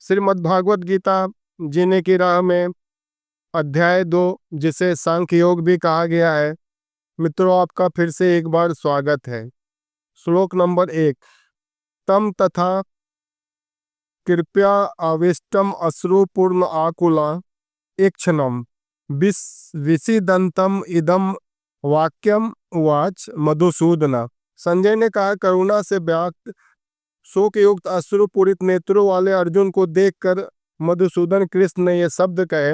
श्रीमद्भागवत गीता जीने की राह में अध्याय 2, जिसे सांख्य योग भी कहा गया है। मित्रों, आपका फिर से एक बार स्वागत है। श्लोक नंबर 1। तम तथा कृपया आविष्टम अश्रुपूर्ण आकुला एक क्षणम विषिदंतम इदम वाक्यम उवाच मधुसूदना। संजय ने कहा, करुणा से व्याप्त शोक युक्त अश्रुपूरित नेत्रों वाले अर्जुन को देखकर मधुसूदन कृष्ण ने ये शब्द कहे।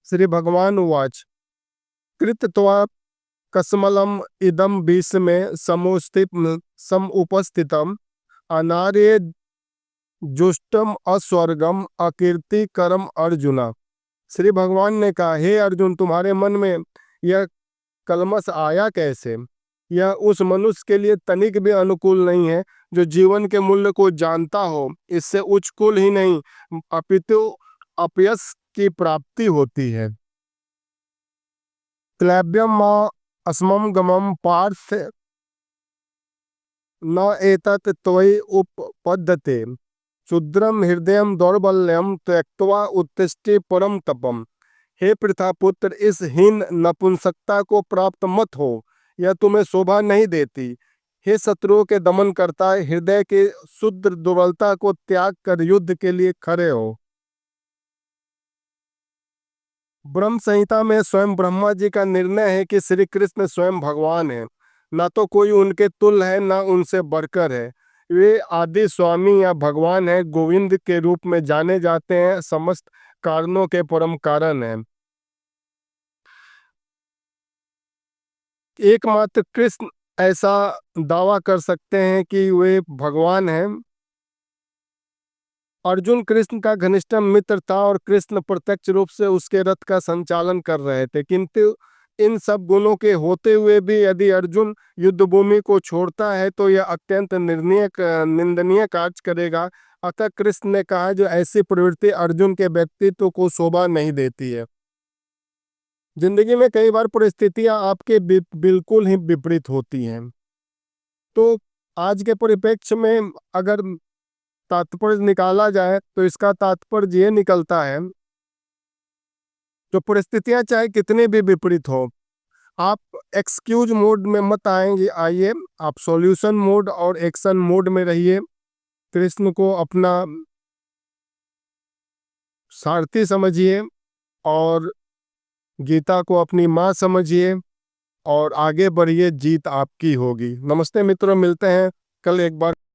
श्री भगवान उवाच कृत्वा कसमलम इदम विष में समुपस्थितम अनार्य जुष्टम अस्वर्गम अकीर्तिकरम अर्जुना। श्री भगवान ने कहा, हे अर्जुन, तुम्हारे मन में यह कलमश आया कैसे? यह उस मनुष्य के लिए तनिक भी अनुकूल नहीं है जो जीवन के मूल्य को जानता हो। इससे उच्च कुल ही नहीं अपितु अपयश की प्राप्ति होती है। क्लैब्यम अस्मम गमम पार्थ न एतत् त्वयि उपपद्यते क्षुद्रम हृदयम दौर्बल्यम त्यक्त्वा उत्तिष्ठि परम तपम। हे पृथापुत्र, इस हीन नपुंसकता को प्राप्त मत हो, यह तुम्हें शोभा नहीं देती। हे शत्रुओं के दमन करता है, हृदय की शुद्ध दुर्बलता को त्याग कर युद्ध के लिए खड़े हो। ब्रह्म संहिता में स्वयं ब्रह्मा जी का निर्णय है कि श्री कृष्ण स्वयं भगवान है, ना तो कोई उनके तुल्य है, ना उनसे बढ़कर है। वे आदि स्वामी या भगवान है, गोविंद के रूप में जाने जाते हैं, समस्त कारणों के परम कारण हैं। एकमात्र कृष्ण ऐसा दावा कर सकते हैं कि वे भगवान हैं। अर्जुन कृष्ण का घनिष्ठ मित्र था और कृष्ण प्रत्यक्ष रूप से उसके रथ का संचालन कर रहे थे, किंतु इन सब गुणों के होते हुए भी यदि अर्जुन युद्ध भूमि को छोड़ता है तो यह अत्यंत निंदनीय कार्य करेगा। अतः कृष्ण ने कहा, जो ऐसी प्रवृत्ति अर्जुन के व्यक्तित्व को शोभा नहीं देती है। जिंदगी में कई बार परिस्थितियां आपके बिल्कुल ही विपरीत होती हैं। तो आज के परिप्रेक्ष्य में अगर तात्पर्य निकाला जाए तो इसका तात्पर्य ये निकलता है, जो परिस्थितियां चाहे कितनी भी विपरीत हो, आप एक्सक्यूज मोड में मत आइए, आप सॉल्यूशन मोड और एक्शन मोड में रहिए। कृष्ण को अपना सारथी समझिए और गीता को अपनी माँ समझिए और आगे बढ़िए, जीत आपकी होगी। नमस्ते मित्रों, मिलते हैं कल एक बार।